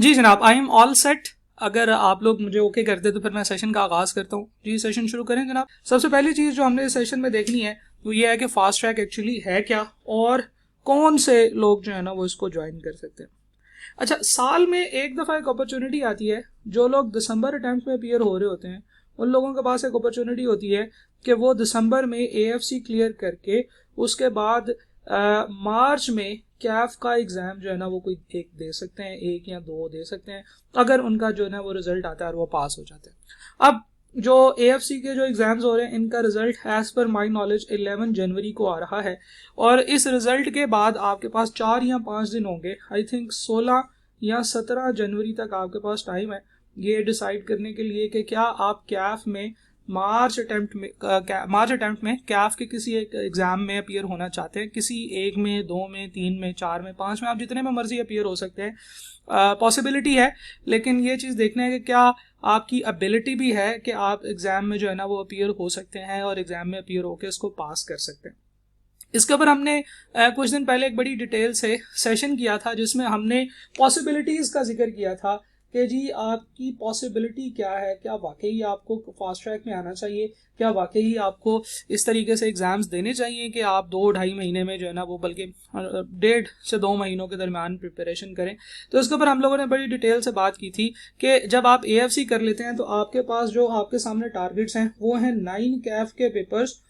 जी जनाब, I am all set. अगर आप लोग मुझे ओके करते तो फिर मैं सेशन का आगाज़ करता हूँ। जी सेशन शुरू करें जनाब। सबसे पहली चीज़ जो हमने इस सेशन में देखनी है वो ये है कि फास्ट ट्रैक एक्चुअली है क्या और कौन से लोग जो है ना वो इसको ज्वाइन कर सकते हैं। अच्छा, साल में एक दफ़ा एक अपॉर्चुनिटी आती है। जो लोग दिसंबर अटैम्प्ट में अपीयर हो रहे होते हैं उन लोगों के पास एक अपॉर्चुनिटी होती है कि वो दिसंबर में AFC क्लियर करके उसके बाद मार्च में कैफ का एग्ज़ाम जो है ना वो कोई एक दे सकते हैं, एक या दो दे सकते हैं, अगर उनका जो है ना वो रिज़ल्ट आता है और वो पास हो जाते हैं। अब जो AFC के जो एग्ज़ाम्स हो रहे हैं इनका result as per my knowledge 11 जनवरी को आ रहा है और इस रिज़ल्ट के बाद आपके पास 4 या 5 दिन होंगे। आई थिंक 16 या 17 जनवरी तक आपके पास टाइम है ये डिसाइड करने के लिए कि क्या आप कैफ में मार्च अटेम्प्ट में कैफ के किसी एक एग्ज़ाम में अपीयर होना चाहते हैं। किसी एक में, दो में, तीन में, चार में, पांच में, आप जितने में मर्जी अपीयर हो सकते हैं। पॉसिबिलिटी है, लेकिन ये चीज़ देखना है कि क्या आपकी एबिलिटी भी है कि आप एग्ज़ाम में जो है ना वो अपीयर हो सकते हैं और एग्ज़ाम में अपीयर होकर इसको पास कर सकते हैं। इसके ऊपर हमने कुछ दिन पहले एक बड़ी डिटेल से सेशन किया था जिसमें हमने पॉसिबिलिटीज़ का जिक्र किया था कि जी आपकी पॉसिबिलिटी क्या है, क्या वाकई आपको फास्ट ट्रैक में आना चाहिए, क्या वाकई आपको इस तरीके से एग्ज़ाम्स देने चाहिए कि आप 2-2.5 महीने में जो है ना वो बल्कि 1.5 से 2 महीनों के दरमियान प्रिपरेशन करें। तो इसके ऊपर हम लोगों ने बड़ी डिटेल से बात की थी कि जब आप AFC कर लेते हैं तो आपके पास जो आपके सामने टारगेट्स हैं वो हैं 9 कैफ के पेपर्स,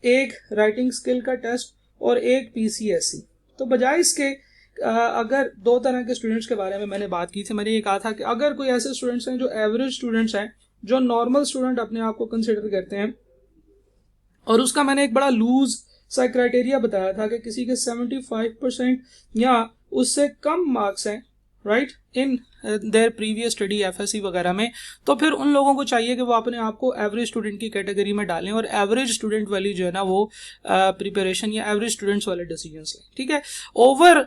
एक राइटिंग स्किल का टेस्ट और एक PCSE। तो बजाय इसके अगर दो तरह के स्टूडेंट्स के बारे में मैंने बात की थी। मैंने ये कहा था कि अगर कोई ऐसे स्टूडेंट्स हैं जो एवरेज स्टूडेंट्स हैं, जो नॉर्मल स्टूडेंट अपने आप को कंसिडर करते हैं, और उसका मैंने एक बड़ा लूज सा क्राइटेरिया बताया था कि किसी के 75% या उससे कम मार्क्स हैं right in their previous study FSC वगैरह में, तो फिर उन लोगों को चाहिए कि वो अपने आप को एवरेज स्टूडेंट की कैटेगरी में डालें और एवरेज स्टूडेंट वाली जो है ना वो प्रिपरेशन या एवरेज स्टूडेंट्स वाले डिसीजंस लें। ठीक है, ओवर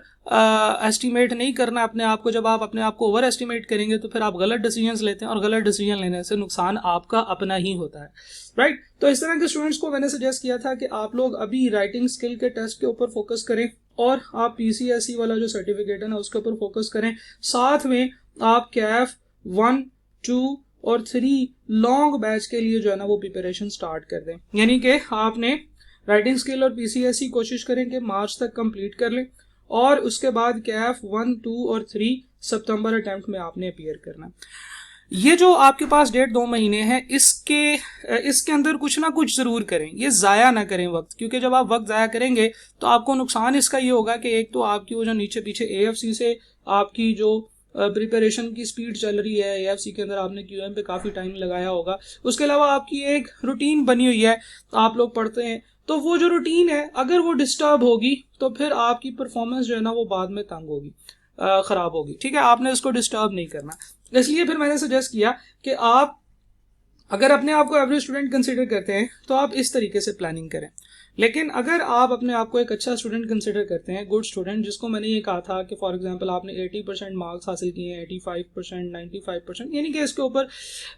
एस्टिमेट नहीं करना अपने आप को। जब आप अपने आप को ओवर एस्टिमेट करेंगे तो फिर आप गलत डिसीजंस लेते हैं और गलत डिसीजन लेने से नुकसान आपका अपना ही होता है राइट। तो इस तरह के स्टूडेंट्स को मैंने सजेस्ट किया था कि आप लोग अभी राइटिंग स्किल के टेस्ट के ऊपर फोकस करें और आप PCSE वाला जो सर्टिफिकेट है ना उसके ऊपर फोकस करें। साथ में आप कैफ 1, 2 और 3 लॉन्ग बैच के लिए जो है ना वो प्रिपरेशन स्टार्ट कर दें। यानी कि आपने राइटिंग स्किल और PCSE कोशिश करें कि मार्च तक कंप्लीट कर लें और उसके बाद कैफ 1, 2 और 3 सितंबर अटेम्प्ट में आपने अपीयर करना। ये जो आपके पास 1.5-2 महीने हैं इसके अंदर कुछ ना कुछ जरूर करें, ये ज़ाया ना करें वक्त, क्योंकि जब आप वक्त ज़ाया करेंगे तो आपको नुकसान इसका ये होगा कि एक तो आपकी वो जो नीचे पीछे AFC से आपकी जो प्रिपरेशन की स्पीड चल रही है, AFC के अंदर आपने QM पे काफ़ी टाइम लगाया होगा, उसके अलावा आपकी एक रूटीन बनी हुई है, आप लोग पढ़ते हैं, तो वो जो रूटीन है अगर वो डिस्टर्ब होगी तो फिर आपकी परफॉर्मेंस जो है ना वो बाद में तंग होगी, ख़राब होगी। ठीक है, आपने उसको डिस्टर्ब नहीं करना। इसलिए फिर मैंने सजेस्ट किया कि आप अगर अपने आप को एवरेज स्टूडेंट कंसिडर करते हैं तो आप इस तरीके से प्लानिंग करें। लेकिन अगर आप अपने आप को एक अच्छा स्टूडेंट कंसिडर करते हैं, गुड स्टूडेंट, जिसको मैंने ये कहा था कि फॉर एग्जांपल आपने 80% मार्क्स हासिल किए हैं, 85%, 95%, यानी कि इसके ऊपर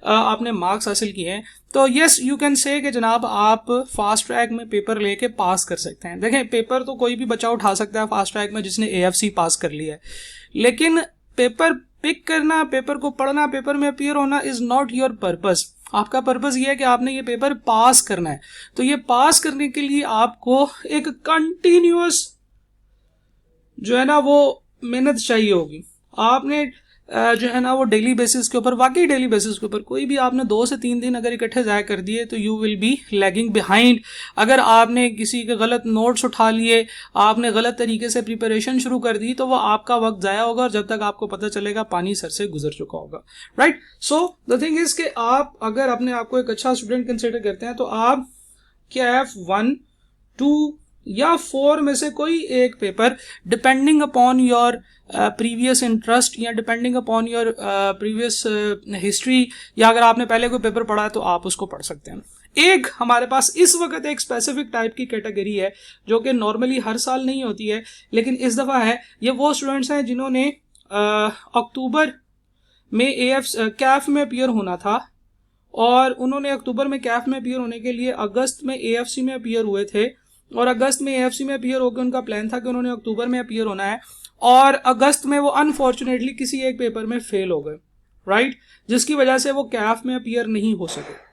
आपने मार्क्स हासिल किए हैं, तो यस यू कैन से कि जनाब आप फास्ट ट्रैक में पेपर लेके पास कर सकते हैं। देखें, पेपर तो कोई भी बच्चा उठा सकता है फास्ट ट्रैक में जिसने AFC पास कर लिया है, लेकिन पेपर पिक करना, पेपर को पढ़ना, पेपर में अपीयर होना इज नॉट योर पर्पस। आपका पर्पस ये है कि आपने ये पेपर पास करना है। तो ये पास करने के लिए आपको एक कंटिन्यूअस जो है ना वो मेहनत चाहिए होगी। आपने जो है ना वो डेली बेसिस के ऊपर, वाकई डेली बेसिस के ऊपर, कोई भी आपने 2 से 3 दिन अगर इकट्ठे ज़ाया कर दिए तो you will B lagging behind. अगर आपने किसी के गलत नोट्स उठा लिए, आपने गलत तरीके से प्रिपरेशन शुरू कर दी, तो वो आपका वक्त ज़ाया होगा और जब तक आपको पता चलेगा पानी सर से गुजर चुका होगा right. So the thing is कि आप अगर अपने आप को एक अच्छा स्टूडेंट कंसिडर करते हैं तो आप कैफ 1, 2 या 4 में से कोई एक paper, depending upon your previous interest या depending upon your previous history, या अगर आपने पहले कोई पेपर पढ़ा है तो आप उसको पढ़ सकते हैं। एक हमारे पास इस वक्त एक स्पेसिफिक टाइप की कैटेगरी है जो कि नॉर्मली हर साल नहीं होती है लेकिन इस दफ़ा है। ये वो स्टूडेंट्स हैं जिन्होंने अक्टूबर में कैफ में अपीयर होना था और उन्होंने अक्टूबर में कैफ में अपीयर होने के लिए अगस्त में AFC में अपीयर हुए थे और अगस्त में AFC में अपीयर होकर उनका प्लान था कि उन्होंने अक्टूबर में अपीयर होना है और अगस्त में वो अनफॉर्चुनेटली किसी एक पेपर में फेल हो गए, राइट, जिसकी वजह से वो कैफ में अपीयर नहीं हो सके।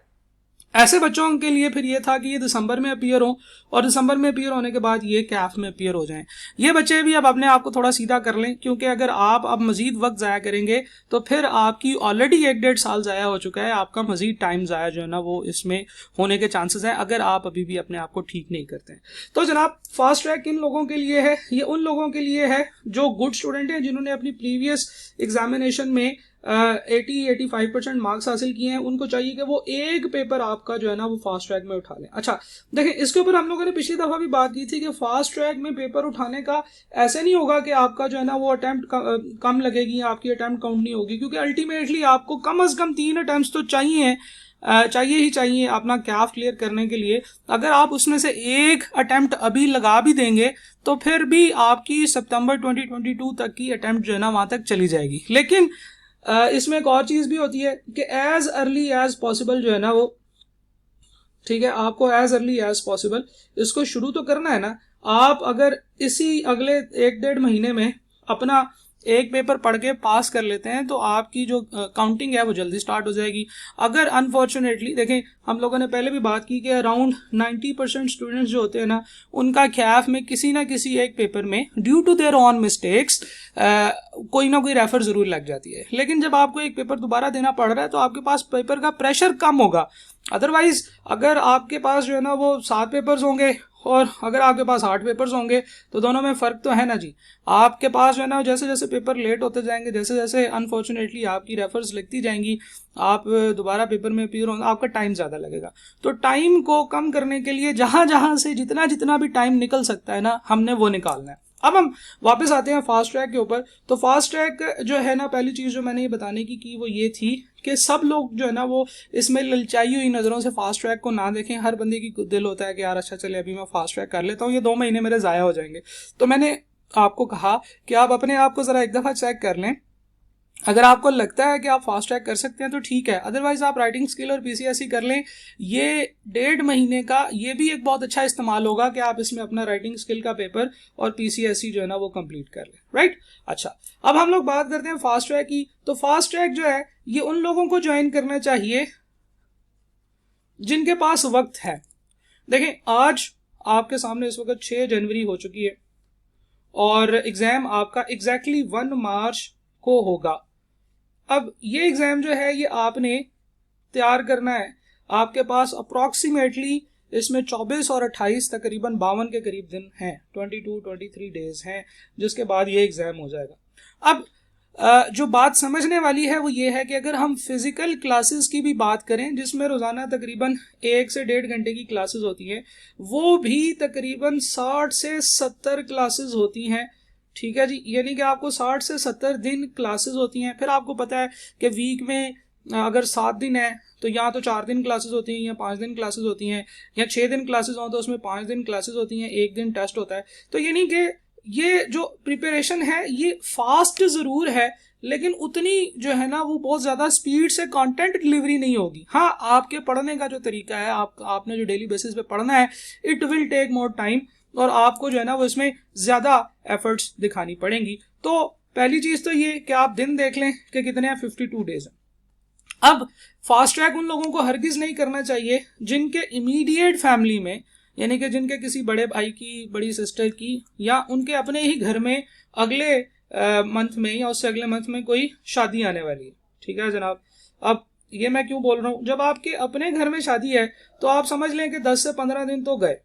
ऐसे बच्चों के लिए फिर ये था कि ये दिसंबर में अपीयर हो, और दिसंबर में अपीयर होने के बाद ये कैफ में अपीयर हो जाएं। ये बच्चे भी अब अपने आप को थोड़ा सीधा कर लें, क्योंकि अगर आप अब मजीद वक्त ज़ाया करेंगे तो फिर आपकी ऑलरेडी 1-1.5 साल ज़ाया हो चुका है, आपका मजीद टाइम ज़ाया जो है ना वो इसमें होने के चांसेस हैं अगर आप अभी भी अपने आप को ठीक नहीं करते हैं। तो जनाब फास्ट ट्रैक किन लोगों के लिए है? ये उन लोगों के लिए है जो गुड स्टूडेंट हैं, जिन्होंने अपनी प्रीवियस एग्जामिनेशन में 80-85% मार्क्स हासिल किए हैं। उनको चाहिए कि वो एक पेपर आपका जो है ना वो फास्ट ट्रैक में उठा लें। अच्छा देखें, इसके ऊपर हम लोगों ने पिछली दफा भी बात की थी कि फास्ट ट्रैक में पेपर उठाने का ऐसे नहीं होगा कि आपका जो है ना वो अटेम्प्ट कम लगेगी, आपकी अटेम्प्ट काउंट नहीं होगी, क्योंकि अल्टीमेटली आपको कम से कम 3 अटेम्प्ट तो चाहिए अपना कैफ क्लियर करने के लिए। अगर आप उसमें से एक अटेम्प्ट अभी लगा भी देंगे तो फिर भी आपकी सितंबर 2022 तक की अटेम्प्ट जो है ना वहां तक चली जाएगी। लेकिन इसमें एक और चीज भी होती है कि एज अर्ली एज पॉसिबल जो है ना वो, ठीक है, आपको एज अर्ली एज पॉसिबल इसको शुरू तो करना है ना। आप अगर इसी अगले 1-1.5 महीने में अपना एक पेपर पढ़ के पास कर लेते हैं तो आपकी जो काउंटिंग है वो जल्दी स्टार्ट हो जाएगी। अगर अनफॉर्चुनेटली देखें, हम लोगों ने पहले भी बात की कि अराउंड 90% स्टूडेंट्स जो होते हैं ना उनका कैफ में किसी ना किसी एक पेपर में due to their own mistakes कोई ना कोई रेफर जरूर लग जाती है। लेकिन जब आपको एक पेपर दोबारा देना पड़ रहा है तो आपके पास पेपर का प्रेशर कम होगा। अदरवाइज अगर आपके पास जो है ना वो 7 पेपर्स होंगे और अगर आपके पास 8 पेपर्स होंगे तो दोनों में फ़र्क तो है ना जी। आपके पास जो है ना जैसे जैसे पेपर लेट होते जाएंगे, जैसे जैसे अनफॉर्चुनेटली आपकी रेफर्स लिखती जाएंगी, आप दोबारा पेपर में अपीयर होंगे, आपका टाइम ज़्यादा लगेगा। तो टाइम को कम करने के लिए जहाँ जहाँ से जितना भी टाइम निकल सकता है ना हमने वो निकालना है। अब हम वापस आते हैं फास्ट ट्रैक के ऊपर। तो फास्ट ट्रैक जो है ना, पहली चीज़ जो मैंने ये बताने की वो ये थी कि सब लोग जो है ना वो इसमें ललचाई हुई नज़रों से फास्ट ट्रैक को ना देखें। हर बंदे की दिल होता है कि यार अच्छा चले अभी मैं फास्ट ट्रैक कर लेता हूँ, ये 2 महीने मेरे ज़ाया हो जाएंगे। तो मैंने आपको कहा कि आप अपने आप को ज़रा एक दफ़ा चेक कर लें। अगर आपको लगता है कि आप फास्ट ट्रैक कर सकते हैं तो ठीक है, अदरवाइज आप राइटिंग स्किल और पीसीएसई कर लें। ये 1.5 महीने का ये भी एक बहुत अच्छा इस्तेमाल होगा कि आप इसमें अपना राइटिंग स्किल का पेपर और पीसीएसई जो है ना वो कंप्लीट कर लें, राइट। अच्छा, अब हम लोग बात करते हैं फास्ट ट्रैक की। तो फास्ट ट्रैक जो है ये उन लोगों को ज्वाइन करना चाहिए जिनके पास वक्त है। देखें, आज आपके सामने इस वक्त 6 जनवरी हो चुकी है और एग्जाम आपका एग्जैक्टली 1 मार्च को होगा। अब ये एग्जाम जो है ये आपने तैयार करना है। आपके पास अप्रॉक्सीमेटली इसमें 24 और 28 तकरीबन 52 के करीब दिन हैं, 22-23 डेज हैं, जिसके बाद ये एग्जाम हो जाएगा। अब जो बात समझने वाली है वो ये है कि अगर हम फिजिकल क्लासेस की भी बात करें जिसमें रोजाना तकरीबन 1 से 1.5 घंटे की क्लासेस होती हैं, वो भी तकरीबन 60 से 70 क्लासेस होती हैं, ठीक है जी। यानी कि आपको 60 से 70 दिन क्लासेस होती हैं। फिर आपको पता है कि वीक में अगर 7 दिन है तो या तो 4 दिन क्लासेस होती हैं या 5 दिन क्लासेस होती हैं, या 6 दिन क्लासेस हो तो उसमें 5 दिन क्लासेस होती हैं, 1 दिन टेस्ट होता है। तो यानी कि ये जो प्रिपरेशन है ये फास्ट ज़रूर है, लेकिन उतनी जो है ना वो बहुत ज़्यादा स्पीड से कंटेंट डिलीवरी नहीं होगी। हाँ, आपके पढ़ने का जो तरीका है, आपने जो डेली बेसिस पे पढ़ना है, it will take more time और आपको जो है ना वो इसमें ज़्यादा एफर्ट्स दिखानी पड़ेंगी। तो पहली चीज़ तो ये कि आप दिन देख लें कि कितने हैं, 52 डेज हैं। अब फास्ट ट्रैक उन लोगों को हरगिज़ नहीं करना चाहिए जिनके इमीडिएट फैमिली में, यानी कि जिनके किसी बड़े भाई की, बड़ी सिस्टर की, या उनके अपने ही घर में अगले मंथ में या उससे अगले मंथ में कोई शादी आने वाली है, ठीक है जनाब। अब ये मैं क्यों बोल रहा हूँ, जब आपके अपने घर में शादी है तो आप समझ लें कि 10 से 15 दिन तो गए।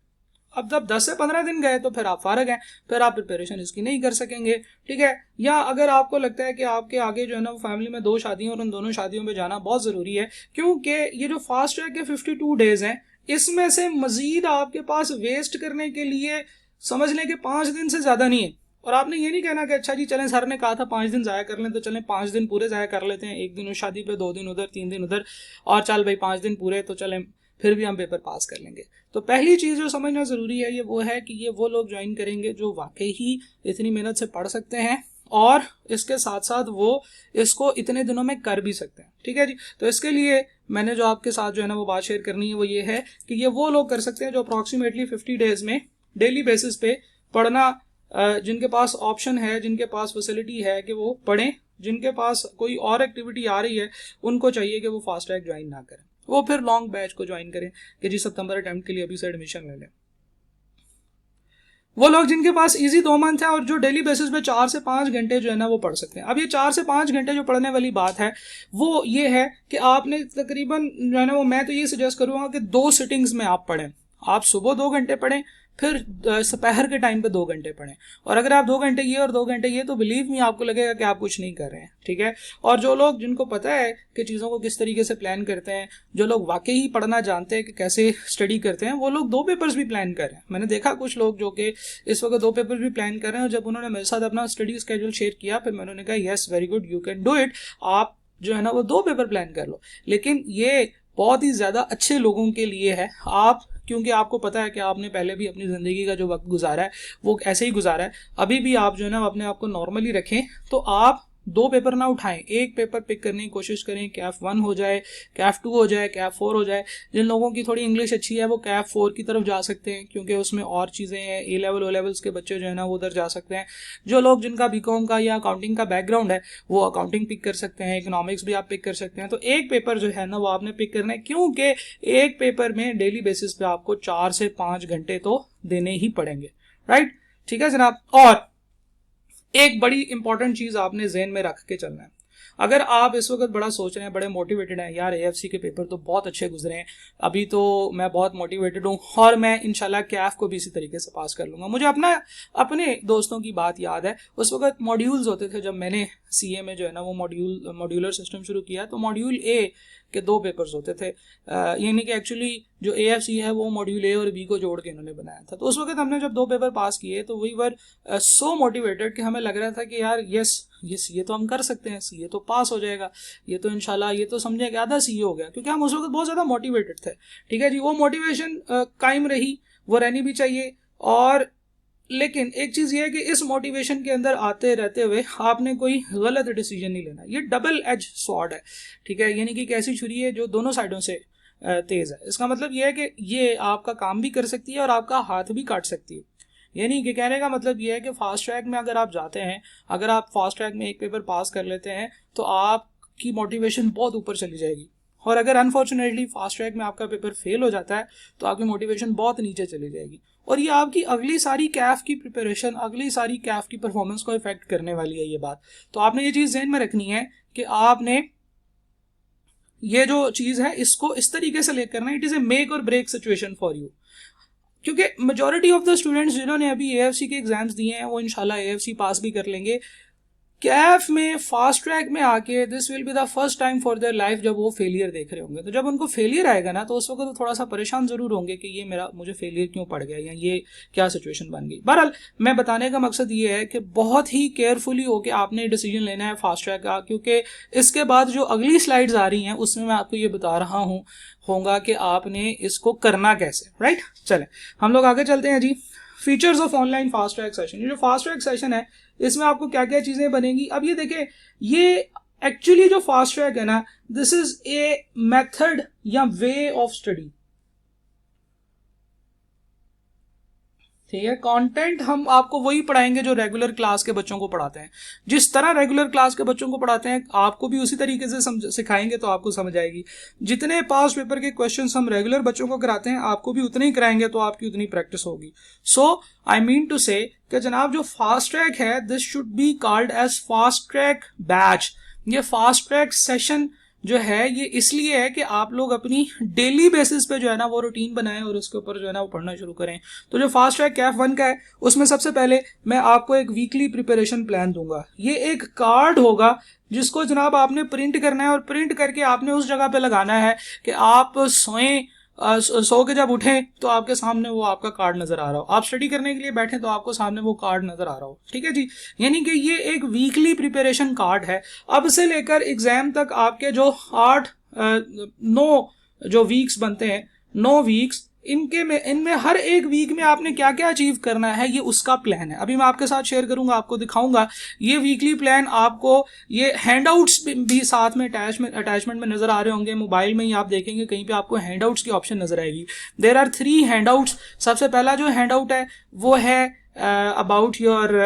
अब जब 10 से 15 दिन गए तो फिर आप फारग हैं, फिर आप प्रिपरेशन इसकी नहीं कर सकेंगे, ठीक है। या अगर आपको लगता है कि आपके आगे जो है ना वो फैमिली में 2 शादियां और उन दोनों शादियों में जाना बहुत ज़रूरी है, क्योंकि ये जो फास्ट ट्रैक के 52 डेज हैं इसमें से मजीद आपके पास वेस्ट करने के लिए समझ लें कि 5 दिन से ज़्यादा नहीं है। और आपने ये नहीं कहना कि अच्छा जी चलें, सर ने कहा था 5 दिन ज़ाया कर लें तो चलें 5 दिन पूरे ज़ाया कर लेते हैं, 1 दिन उस शादी पे, 2 दिन उधर, 3 दिन उधर, और चल भाई 5 दिन पूरे तो चलें फिर भी हम पेपर पास कर लेंगे। तो पहली चीज़ जो समझना ज़रूरी है ये वो है कि ये वो लोग ज्वाइन करेंगे जो वाकई ही इतनी मेहनत से पढ़ सकते हैं और इसके साथ साथ वो इसको इतने दिनों में कर भी सकते हैं, ठीक है जी। तो इसके लिए मैंने जो आपके साथ जो है ना वो बात शेयर करनी है वो ये है कि ये वो लोग कर सकते हैं जो अप्रॉक्सीमेटली 50 डेज में डेली बेसिस पे पढ़ना जिनके पास ऑप्शन है, जिनके पास फैसिलिटी है कि वो पढ़ें, जिनके पास कोई और एक्टिविटी आ रही है उनको चाहिए कि वो फास्ट ट्रैक ज्वाइन ना करें, वो फिर लॉन्ग बैच को ज्वाइन करें कि जी सितंबर अटेम्प्ट के लिए अभी से एडमिशन ले लें। वो लोग जिनके पास इजी 2 मंथ है और जो डेली बेसिस पे 4 से 5 घंटे जो है ना वो पढ़ सकते हैं। अब ये 4 से 5 घंटे जो पढ़ने वाली बात है वो ये है कि आपने तकरीबन जो है ना वो, मैं तो ये सजेस्ट करूंगा कि 2 सिटिंग्स में आप पढ़ें। आप सुबह 2 घंटे पढ़ें, फिर दोपहर के टाइम पे 2 घंटे पढ़ें। और अगर आप 2 घंटे ये और 2 घंटे ये, तो बिलीव मी आपको लगेगा कि आप कुछ नहीं कर रहे हैं, ठीक है। और जो लोग जिनको पता है कि चीज़ों को किस तरीके से प्लान करते हैं, जो लोग वाकई ही पढ़ना जानते हैं कि कैसे स्टडी करते हैं, वो लोग 2 पेपर्स भी प्लान कर रहे हैं। मैंने देखा कुछ लोग जो कि इस वक्त 2 पेपर्स भी प्लान कर रहे हैं, और जब उन्होंने मेरे साथ अपना स्टडी स्केड्यूल शेयर किया, फिर मैंने उन्हें कहा yes very good, you can do it, आप जो है ना वो 2 पेपर प्लान कर लो। लेकिन ये बहुत ही ज़्यादा अच्छे लोगों के लिए है, आप, क्योंकि आपको पता है कि आपने पहले भी अपनी ज़िंदगी का जो वक्त गुजारा है वो ऐसे ही गुजारा है, अभी भी आप जो है ना अपने आप को नॉर्मली रखें, तो आप 2 पेपर ना उठाएं, एक पेपर पिक करने की कोशिश करें। कैफ 1 हो जाए, कैफ 2 हो जाए, कैफ 4 हो जाए। जिन लोगों की थोड़ी इंग्लिश अच्छी है वो कैफ 4 की तरफ जा सकते हैं, क्योंकि उसमें और चीज़ें हैं। ए लेवल, ओ लेवल्स के बच्चे जो है ना वो उधर जा सकते हैं। जो लोग जिनका बीकॉम का या अकाउंटिंग का बैकग्राउंड है वो अकाउंटिंग पिक कर सकते हैं, इकोनॉमिक्स भी आप पिक कर सकते हैं। तो एक पेपर जो है ना वो आपने पिक करना है, क्योंकि एक पेपर में डेली बेसिस पे आपको 4 से 5 घंटे तो देने ही पड़ेंगे, राइट, ठीक है जनाब। और एक बड़ी इंपॉर्टेंट चीज आपने ज़हन में रख के चलना है। अगर आप इस वक्त बड़ा सोच रहे हैं, बड़े मोटिवेटेड हैं, यार एएफसी के पेपर तो बहुत अच्छे गुजरे हैं, अभी तो मैं बहुत मोटिवेटेड हूँ और मैं इंशाल्लाह कैफ को भी इसी तरीके से पास कर लूंगा। मुझे अपने दोस्तों की बात याद है, उस वक्त मॉड्यूल्स होते थे जब मैंने सीए में जो है ना वो मॉड्यूलर सिस्टम शुरू किया, तो मॉड्यूल ए के 2 पेपर्स होते थे, यानी कि एक्चुअली जो एएफसी है वो मॉड्यूल ए और बी को जोड़ के इन्होंने बनाया था। तो उस वक्त हमने जब 2 पेपर पास किए तो वी वर सो मोटिवेटेड कि हमें लग रहा था कि यार यस ये तो हम कर सकते हैं, सीए तो पास हो जाएगा, ये तो इंशाल्लाह, ये तो समझे कि आधा सीए हो गया, क्योंकि हम उस वक्त बहुत ज़्यादा मोटिवेटेड थे, ठीक है जी। वो मोटिवेशन कायम रही, वो रहनी भी चाहिए। और लेकिन एक चीज़ ये है कि इस मोटिवेशन के अंदर आते रहते हुए आपने कोई गलत डिसीजन नहीं लेना। ये डबल एज स्वॉर्ड है, ठीक है, यानी कि एक ऐसी छुरी है जो दोनों साइडों से तेज़ है। इसका मतलब ये है कि ये आपका काम भी कर सकती है और आपका हाथ भी काट सकती है। यानी कि कहने का मतलब ये है कि फास्ट ट्रैक में अगर आप जाते हैं, अगर आप फास्ट ट्रैक में एक पेपर पास कर लेते हैं तो आपकी मोटिवेशन बहुत ऊपर चली जाएगी, और अगर अनफॉर्चुनेटली फास्ट ट्रैक में आपका पेपर फेल हो जाता है तो आपकी मोटिवेशन बहुत नीचे चली जाएगी, और ये आपकी अगली सारी कैफ की प्रिपरेशन, अगली सारी कैफ की परफॉर्मेंस को इफेक्ट करने वाली है ये बात। तो आपने ये चीज़ ज़हन में रखनी है कि आपने ये जो चीज़ है इसको इस तरीके से लेकर करना, इट इज़ ए मेक और ब्रेक सिचुएशन फॉर यू। क्योंकि मेजॉरिटी ऑफ द स्टूडेंट्स जिन्होंने अभी एएफसी के एग्जाम्स दिए हैं वो इंशाल्लाह एएफसी पास भी कर लेंगे। कैफ में, फास्ट ट्रैक में आके this will be the first time for their life जब वो फेलियर देख रहे होंगे। तो जब उनको फेलियर आएगा ना तो उस वक्त तो थोड़ा सा परेशान जरूर होंगे कि ये मुझे फेलियर क्यों पड़ गया या ये क्या सिचुएशन बन गई। बहरहाल मैं बताने का मकसद ये है कि बहुत ही केयरफुली होके आपने डिसीजन लेना है फास्ट ट्रैक का, क्योंकि इसके बाद जो अगली स्लाइड्स आ रही हैं उसमें मैं आपको ये बता रहा होगा कि आपने इसको करना कैसे, राइट। चलें हम लोग आगे चलते हैं जी। Features of online fast track session. ये जो फास्ट ट्रैक सेशन है इसमें आपको क्या क्या चीज़ें बनेंगी। अब ये देखें, ये एक्चुअली जो फास्ट ट्रैक है ना, दिस इज ए मेथड या वे ऑफ स्टडी, ठीक है। कंटेंट हम आपको वही पढ़ाएंगे जो रेगुलर क्लास के बच्चों को पढ़ाते हैं। जिस तरह रेगुलर क्लास के बच्चों को पढ़ाते हैं आपको भी उसी तरीके से सिखाएंगे तो आपको समझ आएगी। जितने पास पेपर के क्वेश्चंस हम रेगुलर बच्चों को कराते हैं आपको भी उतने ही कराएंगे तो आपकी उतनी प्रैक्टिस होगी। सो आई मीन टू से कि जनाब जो फास्ट ट्रैक है this should be called as fast track batch. ये फास्ट ट्रैक सेशन जो है ये इसलिए है कि आप लोग अपनी डेली बेसिस पे जो है ना वो रूटीन बनाएं और उसके ऊपर जो है ना वो पढ़ना शुरू करें। तो जो फास्ट ट्रैक कैफ 1 का है उसमें सबसे पहले मैं आपको एक वीकली प्रिपरेशन प्लान दूंगा। ये एक कार्ड होगा जिसको जनाब आपने प्रिंट करना है और प्रिंट करके आपने उस जगह पे लगाना है कि आप सो के जब उठें तो आपके सामने वो आपका कार्ड नजर आ रहा हो, आप स्टडी करने के लिए बैठे तो आपको सामने वो कार्ड नजर आ रहा हो, ठीक है जी। यानी कि ये एक वीकली प्रिपरेशन कार्ड है। अब से लेकर एग्जाम तक आपके जो 9 जो वीक्स बनते हैं, 9 वीक्स, इनमें हर एक वीक में आपने क्या क्या अचीव करना है ये उसका प्लान है। अभी मैं आपके साथ शेयर करूंगा, आपको दिखाऊंगा ये वीकली प्लान। आपको ये हैंडआउट्स भी साथ में अटैचमेंट में नजर आ रहे होंगे। मोबाइल में ही आप देखेंगे कहीं पे आपको हैंडआउट्स की ऑप्शन नजर आएगी। There are 3 handouts. सबसे पहला जो हैंडआउट है वो है अबाउट योर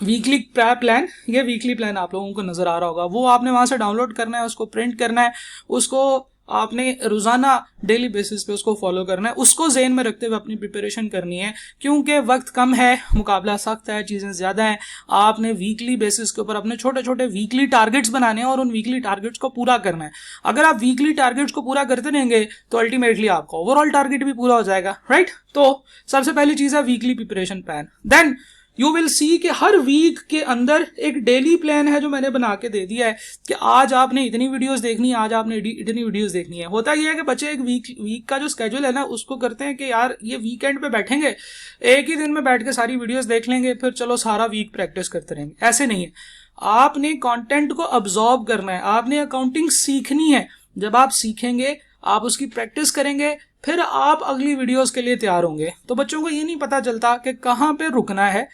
वीकली प्लान। ये वीकली प्लान आप लोगों को नजर आ रहा होगा, वो आपने वहां से डाउनलोड करना है, उसको प्रिंट करना है, उसको आपने रोजाना डेली बेसिस पे उसको फॉलो करना है, उसको ज़हन में रखते हुए अपनी प्रिपरेशन करनी है, क्योंकि वक्त कम है, मुकाबला सख्त है, चीज़ें ज़्यादा हैं। आपने वीकली बेसिस के ऊपर अपने छोटे छोटे वीकली टारगेट्स बनाने हैं और उन वीकली टारगेट्स को पूरा करना है। अगर आप वीकली टारगेट्स को पूरा करते रहेंगे तो अल्टीमेटली आपका ओवरऑल टारगेट भी पूरा हो जाएगा, राइट। तो सबसे पहली चीज़ है weekly preparation plan. Then you will see कि हर वीक के अंदर एक डेली प्लान है जो मैंने बना के दे दिया है कि आज आपने इतनी वीडियोस देखनी है, आज आपने इतनी वीडियोस देखनी है। होता यह है कि बच्चे एक वीक का जो स्केड्यूल है ना उसको करते हैं कि यार ये वीकेंड पे बैठेंगे, एक ही दिन में बैठ के सारी वीडियोस देख लेंगे, फिर चलो सारा वीक प्रैक्टिस करते रहेंगे। ऐसे नहीं है, आपने कॉन्टेंट को अब्जॉर्ब करना है, आपने अकाउंटिंग सीखनी है। जब आप सीखेंगे, आप उसकी प्रैक्टिस करेंगे, फिर आप अगली वीडियोस के लिए तैयार होंगे। तो बच्चों को ये नहीं पता चलता कि कहाँ पे रुकना है,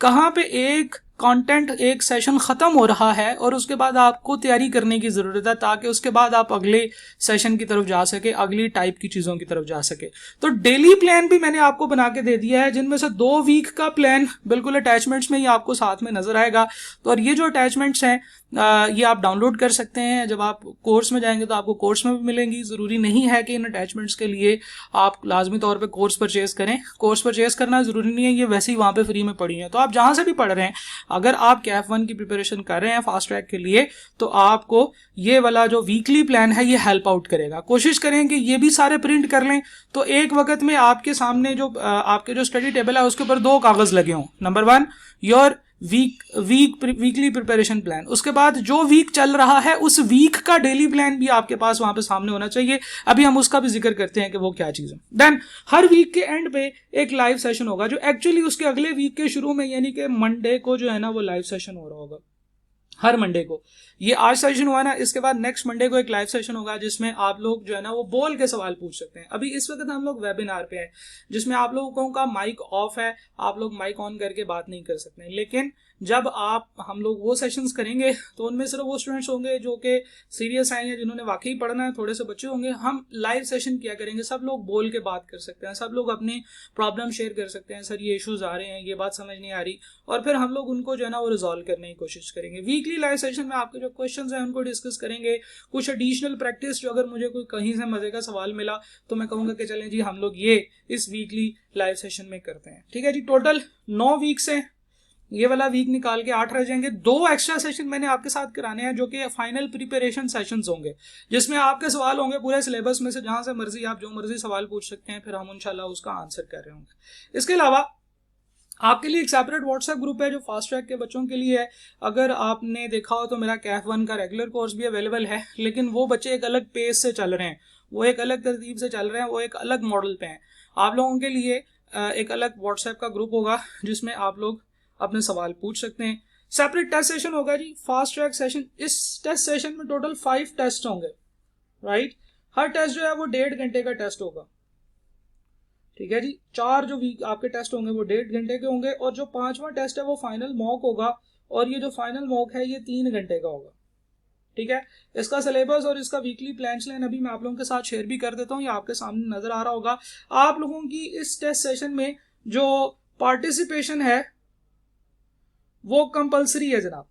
कहाँ पे एक कंटेंट एक सेशन खत्म हो रहा है और उसके बाद आपको तैयारी करने की जरूरत है, ताकि उसके बाद आप अगले सेशन की तरफ जा सके, अगली टाइप की चीजों की तरफ जा सके। तो डेली प्लान भी मैंने आपको बना के दे दिया है, जिनमें से 2 वीक का प्लान बिल्कुल अटैचमेंट्स में ही आपको साथ में नजर आएगा। तो और ये जो अटैचमेंट्स हैं ये आप डाउनलोड कर सकते हैं। जब आप कोर्स में जाएंगे तो आपको कोर्स में भी मिलेंगी। जरूरी नहीं है कि इन अटैचमेंट्स के लिए आप लाजमी तौर पे कोर्स परचेज करें। कोर्स परचेज करना जरूरी नहीं है, ये वैसे ही वहां पे फ्री में पड़ी है। तो आप जहां से भी पढ़ रहे हैं, अगर आप कैफ 1 की प्रिपरेशन कर रहे हैं फास्ट ट्रैक के लिए, तो आपको ये वाला जो वीकली प्लान है ये हेल्प आउट करेगा। कोशिश करें कि ये भी सारे प्रिंट कर लें, तो एक वक्त में आपके सामने जो आपके जो स्टडी टेबल है उसके ऊपर 2 कागज लगे हों। Number 1 your weekly preparation plan, उसके बाद जो वीक चल रहा है उस वीक का डेली प्लान भी आपके पास वहां पे सामने होना चाहिए। अभी हम उसका भी जिक्र करते हैं कि वो क्या चीज है। देन हर वीक के एंड पे एक लाइव सेशन होगा, जो एक्चुअली उसके अगले वीक के शुरू में, यानी कि मंडे को जो है ना वो लाइव सेशन हो रहा होगा। हर मंडे को, ये आज सेशन हुआ ना, इसके बाद नेक्स्ट मंडे को एक लाइव सेशन होगा जिसमें आप लोग जो है ना वो बोल के सवाल पूछ सकते हैं। अभी इस वक्त हम लोग वेबिनार पे हैं जिसमें आप लोगों का माइक ऑफ है, आप लोग माइक ऑन करके बात नहीं कर सकते। लेकिन जब हम लोग वो सेशंस करेंगे तो उनमें सिर्फ वो स्टूडेंट्स होंगे जो कि सीरियस आए हैं, जिन्होंने वाकई पढ़ना है, थोड़े से बच्चे होंगे। हम लाइव सेशन किया करेंगे, सब लोग बोल के बात कर सकते हैं, सब लोग अपनी प्रॉब्लम शेयर कर सकते हैं, सर ये इश्यूज आ रहे हैं, ये बात समझ नहीं आ रही, और फिर हम लोग उनको जो है ना वो रिजॉल्व करने की कोशिश करेंगे। वीकली लाइव सेशन में आपके जो क्वेश्चंस हैं उनको डिस्कस करेंगे। कुछ एडिशनल प्रैक्टिस, जो अगर मुझे कोई कहीं से मजे का सवाल मिला तो मैं कहूंगा कि चलें जी हम लोग ये इस वीकली लाइव सेशन में करते हैं। ठीक है जी, टोटल 9 वीक्स हैं, ये वाला वीक निकाल के 8 रह जाएंगे। 2 एक्स्ट्रा सेशन मैंने आपके साथ कराने हैं जो कि फाइनल प्रिपरेशन सेशंस होंगे, जिसमें आपके सवाल होंगे पूरे सिलेबस में से, जहां से मर्जी आप जो मर्जी सवाल पूछ सकते हैं, फिर हम इंशाल्लाह उसका आंसर कर रहे होंगे। इसके अलावा आपके लिए एक सेपरेट व्हाट्सएप ग्रुप है जो फास्ट ट्रैक के बच्चों के लिए है। अगर आपने देखा हो तो मेरा कैफ 1 का रेगुलर कोर्स भी अवेलेबल है, लेकिन वो बच्चे एक अलग पेस से चल रहे हैं, वो एक अलग तरतीब से चल रहे हैं, वो एक अलग मॉडल पे हैं। आप लोगों के लिए एक अलग व्हाट्सएप का ग्रुप होगा जिसमें आप लोग अपने सवाल पूछ सकते हैं। सेपरेट टेस्ट सेशन होगा जी, फास्ट ट्रैक सेशन। इस टेस्ट सेशन में टोटल 5 टेस्ट होंगे, राइट। हर टेस्ट जो है वो 1.5 घंटे का टेस्ट होगा। ठीक है जी, 4 जो वीक आपके टेस्ट होंगे वो 1.5 घंटे के होंगे, और जो 5वां टेस्ट है वो फाइनल मॉक होगा, और ये जो फाइनल मॉक है ये 3 घंटे का होगा। ठीक है, इसका सिलेबस और इसका वीकली प्लान अभी मैं आप लोगों के साथ शेयर भी कर देता हूँ, ये आपके सामने नजर आ रहा होगा। आप लोगों की इस टेस्ट सेशन में जो पार्टिसिपेशन है वो कंपलसरी है जनाब।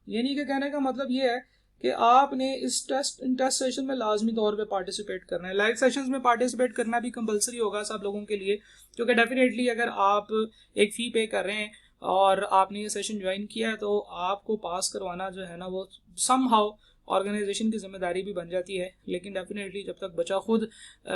यानी कि कहने का मतलब ये है कि आपने इस टेस्ट सेशन में लाजमी तौर पे पार्टिसिपेट करना है। लाइव सेशंस में पार्टिसिपेट करना भी कंपलसरी होगा सब लोगों के लिए, क्योंकि डेफिनेटली अगर आप एक फ़ी पे कर रहे हैं और आपने ये सेशन ज्वाइन किया है तो आपको पास करवाना जो है ना वो समहाउ ऑर्गेनाइजेशन की जिम्मेदारी भी बन जाती है। लेकिन डेफिनेटली जब तक बच्चा खुद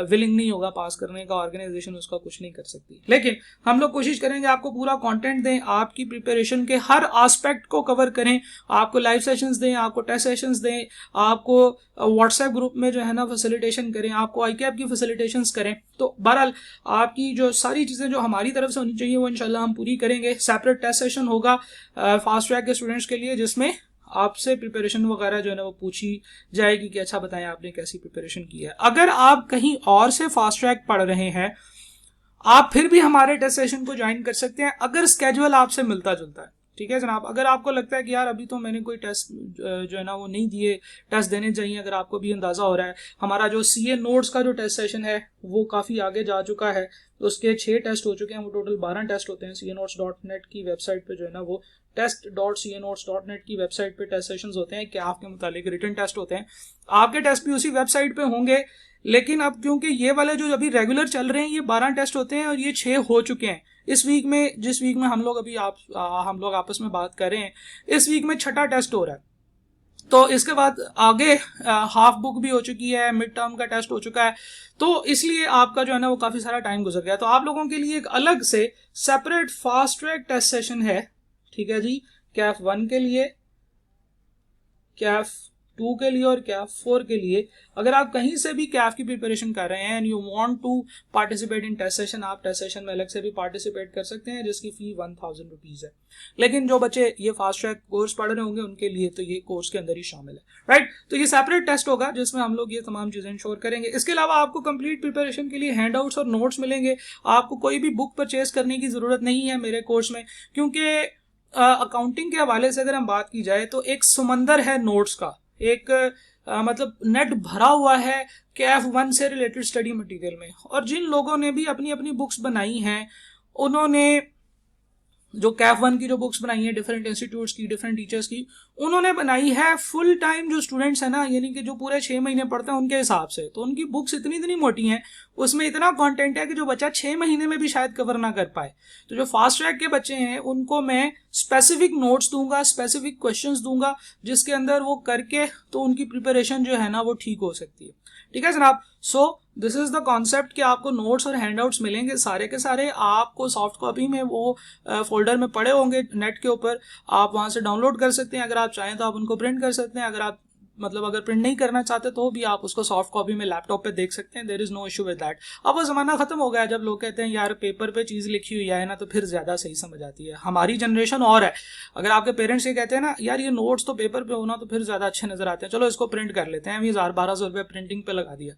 विलिंग नहीं होगा पास करने का, ऑर्गेनाइजेशन उसका कुछ नहीं कर सकती। लेकिन हम लोग कोशिश करेंगे आपको पूरा कंटेंट दें, आपकी प्रिपरेशन के हर एस्पेक्ट को कवर करें, आपको लाइव सेशंस दें, आपको टेस्ट सेशंस दें, आपको व्हाट्सएप ग्रुप में जो है ना फैसिलिटेशन करें, आपको आईकैप की फैसिलिटेशंस करें। तो बहरहाल आपकी जो सारी चीज़ें जो हमारी तरफ से होनी चाहिए वो इंशाल्लाह हम पूरी करेंगे। सेपरेट टेस्ट सेशन होगा फास्ट ट्रैक के स्टूडेंट्स के लिए, जिसमें आपसे प्रिपरेशन वगैरह जो है ना वो पूछी जाएगी कि अच्छा बताएं आपने कैसी प्रिपरेशन की है। अगर आप कहीं और से फास्ट ट्रैक पढ़ रहे हैं, आप फिर भी हमारे टेस्ट सेशन को ज्वाइन कर सकते हैं अगर स्केड्यूल आपसे मिलता जुलता है। ठीक है जनाब। अगर आपको लगता है कि यार अभी तो मैंने कोई टेस्ट जो है ना वो नहीं दिए, टेस्ट देने चाहिए, अगर आपको भी अंदाजा हो रहा है हमारा जो सीए नोट्स का जो टेस्ट सेशन है वो काफ़ी आगे जा चुका है, तो उसके 6 टेस्ट हो चुके हैं, वो टोटल 12 टेस्ट होते हैं। canotes.net की वेबसाइट पे जो है ना वो test.canotes.net की वेबसाइट पे टेस्ट सेशंस होते हैं, क्या आपके मुतालिक रिटन टेस्ट होते हैं। आपके टेस्ट भी उसी वेबसाइट पे होंगे, लेकिन अब क्योंकि ये वाले जो अभी रेगुलर चल रहे हैं ये 12 टेस्ट होते हैं और ये 6 हो चुके हैं। इस वीक में, जिस वीक में हम लोग अभी हम लोग आपस में बात कर रहे हैं, इस वीक में 6ठा टेस्ट हो रहा है। तो इसके बाद आगे हाफ बुक भी हो चुकी है, मिड टर्म का टेस्ट हो चुका है, तो इसलिए आपका जो है ना वो काफ़ी सारा टाइम गुजर गया। तो आप लोगों के लिए एक अलग से separate fast track test session है, ठीक है जी, कैफ 1 के लिए, कैफ 2 के लिए और कैफ 4 के लिए। अगर आप कहीं से भी कैफ की प्रिपरेशन कर रहे हैं and you want to participate in test session, आप टेस्ट सेशन में अलग से भी पार्टिसिपेट कर सकते हैं, जिसकी फी 1000 रुपीज़ है। लेकिन जो बच्चे ये फास्ट ट्रैक कोर्स पढ़ रहे होंगे उनके लिए तो ये कोर्स के अंदर ही शामिल है, राइट। तो ये सेपरेट टेस्ट होगा जिसमें हम लोग ये तमाम चीज़ें इंश्योर करेंगे। इसके अलावा आपको कंप्लीट प्रिपरेशन के लिए हैंडआउट्स और नोट्स मिलेंगे। आपको कोई भी बुक परचेज करने की ज़रूरत नहीं है मेरे कोर्स में, क्योंकि अकाउंटिंग के हवाले से अगर हम बात की जाए तो एक समंदर है नोट्स का, एक मतलब नेट भरा हुआ है कैफ 1 से रिलेटेड स्टडी मटेरियल में। और जिन लोगों ने भी अपनी अपनी बुक्स बनाई हैं, उन्होंने जो कैफ 1 की जो बुक्स बनाई है डिफरेंट इंस्टीट्यूट्स की, डिफरेंट टीचर्स की, उन्होंने बनाई है फुल टाइम जो स्टूडेंट्स हैं ना, यानी कि जो पूरे 6 महीने पढ़ते हैं उनके हिसाब से। तो उनकी बुक्स इतनी इतनी मोटी हैं, उसमें इतना कंटेंट है कि जो बच्चा 6 महीने में भी शायद कवर ना कर पाए। तो जो फास्ट ट्रैक के बच्चे हैं उनको मैं स्पेसिफिक नोट्स दूंगा, स्पेसिफिक क्वेश्चंस दूंगा, जिसके अंदर वो करके तो उनकी प्रिपरेशन जो है ना वो ठीक हो सकती है। ठीक है जनाब। सो दिस इज द कॉन्सेप्ट कि आपको नोट्स और हैंडआउट्स मिलेंगे सारे के सारे, आपको सॉफ्ट कॉपी में वो फोल्डर में पड़े होंगे नेट के ऊपर, आप वहां से डाउनलोड कर सकते हैं। अगर आप चाहें तो आप उनको प्रिंट कर सकते हैं, अगर आप अगर प्रिंट नहीं करना चाहते तो भी आप उसको सॉफ्ट कॉपी में लैपटॉप पे देख सकते हैं, there is no issue with that. अब वो जमाना खत्म हो गया है जब लोग कहते हैं यार पेपर पे चीज़ लिखी हुई है ना तो फिर ज़्यादा सही समझ आती है। हमारी जनरेशन और है, अगर आपके पेरेंट्स ये कहते हैं ना यार ये नोट्स तो पेपर पे होना तो फिर ज़्यादा अच्छे नजर आते हैं, चलो इसको प्रिंट कर लेते हैं, हम 1000-1200 रुपये प्रिंटिंग पे लगा दिया।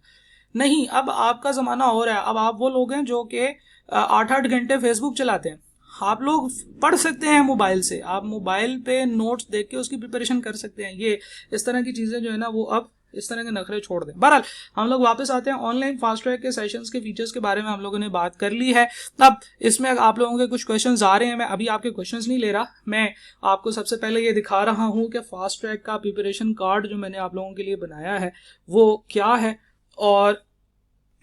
नहीं, अब आपका ज़माना हो रहा है। अब आप वो लोग हैं जो कि 8-8 घंटे फेसबुक चलाते हैं, आप लोग पढ़ सकते हैं मोबाइल से, आप मोबाइल पे नोट्स देख के उसकी प्रिपरेशन कर सकते हैं। ये इस तरह की चीज़ें जो है ना वो अब इस तरह के नखरे छोड़ दें। बहरहाल हम लोग वापस आते हैं ऑनलाइन फास्ट ट्रैक के सेशंस के फीचर्स के बारे में हम लोगों ने बात कर ली है। अब इसमें आप लोगों के कुछ क्वेश्चंस आ रहे हैं, मैं अभी आपके क्वेश्चंस नहीं ले रहा, मैं आपको सबसे पहले ये दिखा रहा हूँ कि फास्ट ट्रैक का प्रिपरेशन कार्ड जो मैंने आप लोगों के लिए बनाया है वो क्या है, और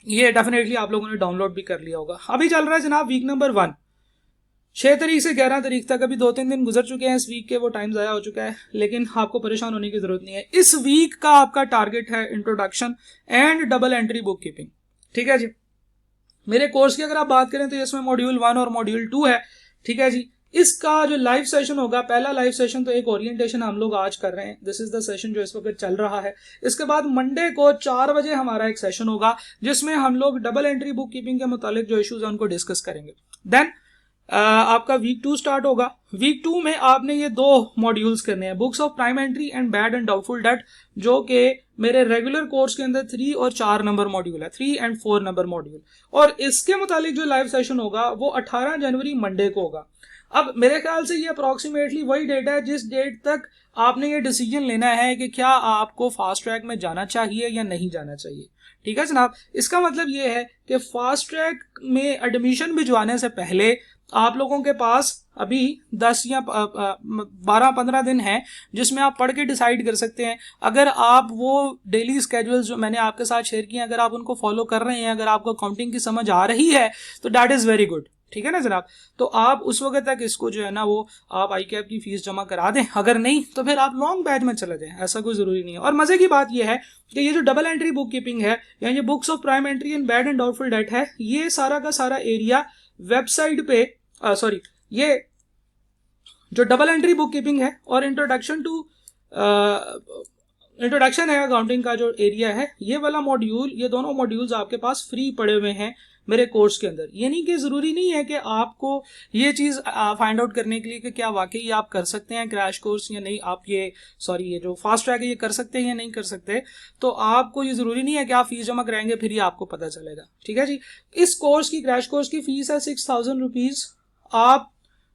ये डेफिनेटली आप लोगों ने डाउनलोड भी कर लिया होगा। अभी चल रहा है जनाब वीक नंबर 1, 6 तारीख से 11 तारीख तक, अभी 2-3 दिन गुजर चुके हैं इस वीक के, वो टाइम ज़ाया हो चुका है, लेकिन आपको परेशान होने की जरूरत नहीं है। इस वीक का आपका टारगेट है introduction and double entry book keeping. ठीक है जी। मेरे कोर्स की अगर आप बात करें तो इसमें मॉड्यूल 1 और मॉड्यूल 2 है। ठीक है जी। इसका जो लाइव सेशन होगा, पहला लाइव सेशन तो एक ओरिएंटेशन हम लोग आज कर रहे हैं, दिस इज द सेशन जो इस वक्त चल रहा है। इसके बाद मंडे को 4 बजे हमारा एक सेशन होगा जिसमें हम लोग डबल एंट्री बुक कीपिंग के मुतालिक जो इश्यूज हैं उनको डिस्कस करेंगे। देन आपका वीक 2 स्टार्ट होगा। वीक 2 में आपने ये 2 मॉड्यूल्स करने हैं, books of prime entry and bad and doubtful debt, जो कि मेरे रेगुलर कोर्स के अंदर 3 और 4 नंबर मॉड्यूल है, 3 एंड 4 नंबर मॉड्यूल। और इसके मुतालिक जो लाइव सेशन होगा वो 18 जनवरी मंडे को होगा। अब मेरे ख्याल से ये अप्रॉक्सीमेटली वही डेट है जिस डेट तक आपने ये डिसीजन लेना है कि क्या आपको फास्ट ट्रैक में जाना चाहिए या नहीं जाना चाहिए। ठीक है जनाब। इसका मतलब ये है कि फास्ट ट्रैक में एडमिशन भिजवाने से पहले आप लोगों के पास अभी 10 या 12-15 दिन है जिसमें आप पढ़ के डिसाइड कर सकते हैं। अगर आप वो डेली स्केड्यूल्स जो मैंने आपके साथ शेयर किए अगर आप उनको फॉलो कर रहे हैं, अगर आपको अकाउंटिंग की समझ आ रही है तो दैट इज़ वेरी गुड। ठीक है ना जनाब। तो आप उस वक्त तक इसको जो है ना वो आप आई कैप की फीस जमा करा दें, अगर नहीं तो फिर आप लॉन्ग बैच में चले जाएं, ऐसा कोई ज़रूरी नहीं है। और मज़े की बात यह है कि ये जो डबल एंट्री बुक कीपिंग है या ये books of prime entry and bad and doubtful debt है, ये सारा का सारा एरिया वेबसाइट पे ये जो डबल एंट्री बुक कीपिंग है और इंट्रोडक्शन है अकाउंटिंग का जो एरिया है, ये वाला मॉड्यूल, ये दोनों मॉड्यूल्स आपके पास फ्री पड़े हुए हैं मेरे कोर्स के अंदर। यानी कि ज़रूरी नहीं है कि आपको ये चीज़ फाइंड आउट करने के लिए कि क्या वाकई आप कर सकते हैं क्रैश कोर्स या नहीं, आप ये जो फास्ट ट्रैक है ये कर सकते हैं या नहीं कर सकते, तो आपको ये ज़रूरी नहीं है कि आप फीस जमा कराएंगे फिर ही आपको पता चलेगा। ठीक है जी। इस कोर्स की क्रैश कोर्स की फीस है 6000 रुपीज़। आप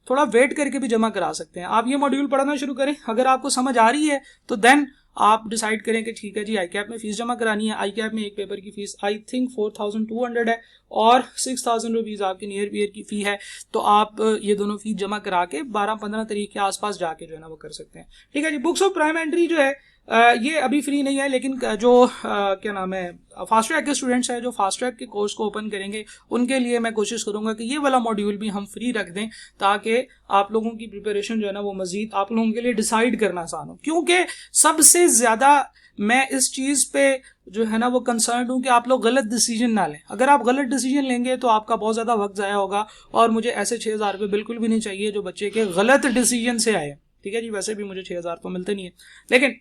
थोड़ा वेट करके भी जमा करा सकते हैं। आप ये मॉड्यूल पढ़ना शुरू करें, अगर आपको समझ आ रही है तो देन आप डिसाइड करें कि ठीक है जी आई कैप में फीस जमा करानी है। आई कैप में एक पेपर की फीस आई थिंक 4200 है और 6000 रुपीज़ आपकी नियर ईयर की फ़ी है। तो आप ये दोनों फीस जमा करा के 12-15 तारीख के आसपास जाके जो है ना वो कर सकते हैं। ठीक है जी। बुक्स ऑफ प्राइम एंट्री जो है ये अभी फ्री नहीं है, लेकिन जो क्या नाम है फास्ट ट्रैक के स्टूडेंट्स हैं जो फास्ट ट्रैक के कोर्स को ओपन करेंगे उनके लिए मैं कोशिश करूंगा कि ये वाला मॉड्यूल भी हम फ्री रख दें, ताकि आप लोगों की प्रिपरेशन जो है ना वो मजीद आप लोगों के लिए डिसाइड करना आसान हो। क्योंकि सबसे ज्यादा मैं इस चीज पे जो है ना वो कंसर्न हूं कि आप लोग गलत डिसीजन ना लें। अगर आप गलत डिसीजन लेंगे तो आपका बहुत ज्यादा वक्त जाया होगा, और मुझे ऐसे 6000 रुपये बिल्कुल भी नहीं चाहिए जो बच्चे के गलत डिसीजन से आए। ठीक है जी। वैसे भी मुझे 6000 तो मिलते नहीं है, लेकिन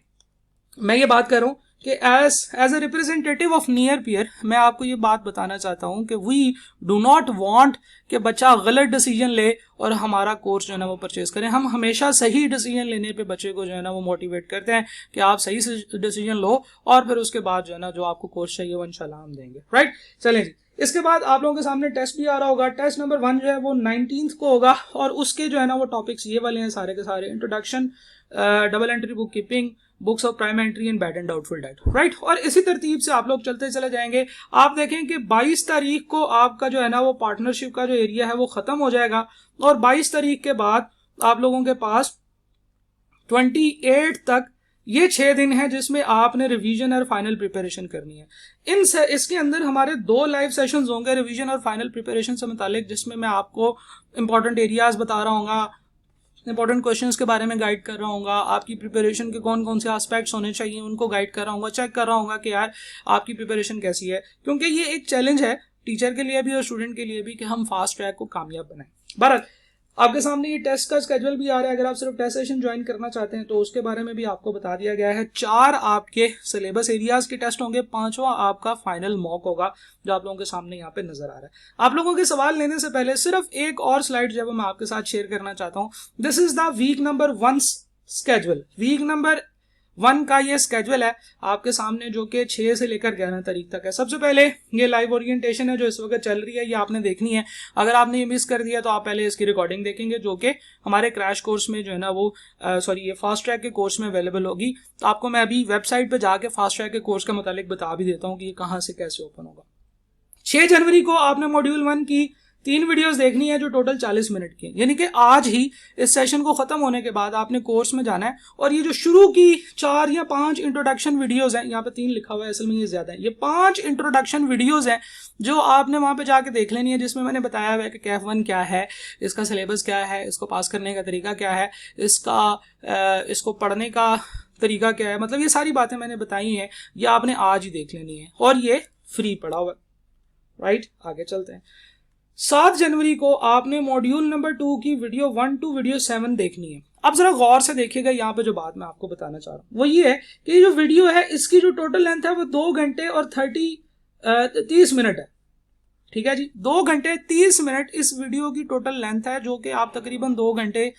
मैं ये बात कर रहा हूं कि as a representative of near peer मैं आपको ये बात बताना चाहता हूं कि वी डू नॉट वांट कि बच्चा गलत डिसीजन ले और हमारा कोर्स जो है ना वो परचेज करें। हम हमेशा सही डिसीजन लेने पे बच्चे को जो है ना वो मोटिवेट करते हैं कि आप सही से डिसीजन लो, और फिर उसके बाद जो है ना जो आपको कोर्स चाहिए वो इंशाल्लाह हम देंगे। राइट, चलें जी। इसके बाद आप लोगों के सामने टेस्ट भी आ रहा होगा। टेस्ट नंबर 1 जो है वो 19 को होगा, और उसके जो है ना वो टॉपिक्स ये वाले हैं सारे के सारे। Introduction, double entry book keeping, books of prime entry and bad and doubtful debt. Right, और इसी तरतीब से आप लोग चलते चले जाएंगे। आप देखें कि 22 तारीख को आपका जो है ना वो पार्टनरशिप का जो एरिया है वो खत्म हो जाएगा, और 22 तारीख के बाद आप लोगों के पास 28 तक ये 6 दिन है जिसमें आपने रिवीजन और फाइनल प्रिपरेशन करनी है। इसके अंदर हमारे 2 लाइव सेशंस होंगे रिवीजन और फाइनल प्रिपरेशन से मुतालिक, जिसमें मैं आपको इंपॉर्टेंट एरियाज बता रहा हूँ, इंपॉर्टेंट क्वेश्चंस के बारे में गाइड कर रहा हूँ, आपकी प्रिपरेशन के कौन कौन से एस्पेक्ट्स होने चाहिए उनको गाइड कर रहा हूँ, चेक कर रहा हूँ कि यार आपकी प्रिपरेशन कैसी है। क्योंकि ये एक चैलेंज है टीचर के लिए भी और स्टूडेंट के लिए भी कि हम फास्ट ट्रैक को कामयाब बनाएं। भारत, आपके सामने ये टेस्ट का स्केड्यूल भी आ रहा है। अगर आप सिर्फ टेस्ट सेशन ज्वाइन करना चाहते हैं तो उसके बारे में भी आपको बता दिया गया है। 4 आपके सिलेबस एरियाज के टेस्ट होंगे, 5वां आपका फाइनल मॉक होगा जो आप लोगों के सामने यहाँ पे नजर आ रहा है। आप लोगों के सवाल लेने से पहले सिर्फ एक और स्लाइड जो है मैं आपके साथ शेयर करना चाहता हूँ। This is the week number 1 schedule. Week number 1 का ये स्केड्यूल है आपके सामने, जो कि 6 से लेकर 11 तारीख तक है। सबसे पहले ये लाइव ओरिएंटेशन है जो इस वक्त चल रही है, ये आपने देखनी है। अगर आपने ये मिस कर दिया तो आप पहले इसकी रिकॉर्डिंग देखेंगे, जो कि हमारे क्रैश कोर्स में जो है ना वो ये फास्ट ट्रैक के कोर्स में अवेलेबल होगी। तो आपको मैं अभी वेबसाइट पे जाके फास्ट ट्रैक के कोर्स का मुतालिक बता भी देता हूँ कि ये कहाँ से कैसे ओपन होगा। 6 जनवरी को आपने मॉड्यूल 1 की 3 वीडियोस देखनी है जो टोटल 40 मिनट की है। यानी कि आज ही इस सेशन को खत्म होने के बाद आपने कोर्स में जाना है, और ये जो शुरू की 4 या 5 इंट्रोडक्शन वीडियोस हैं, यहाँ पे 3 लिखा हुआ है, असल में ये ज्यादा है, ये 5 इंट्रोडक्शन वीडियोस हैं जो आपने वहां पे जाके देख लेनी है, जिसमें मैंने बताया हुआ है कि कैफ 1 क्या है, इसका सिलेबस क्या है, इसको पास करने का तरीका क्या है, इसको पढ़ने का तरीका क्या है, मतलब ये सारी बातें मैंने बताई हैं, ये आपने आज ही देख लेनी है, और ये फ्री पड़ा हुआ है। राइट, आगे चलते हैं। 7 जनवरी को आपने मॉड्यूल नंबर 2 की वीडियो 1 to वीडियो 7 देखनी है। अब जरा गौर से देखिएगा, यहाँ पे जो बात मैं आपको बताना चाह रहा हूँ वो ये है कि जो वीडियो है इसकी जो टोटल लेंथ है वो 2 घंटे और 30 मिनट है। ठीक है जी, 2 घंटे 30 मिनट इस वीडियो की टोटल लेंथ है, जो कि आप तकरीबन 2 घंटे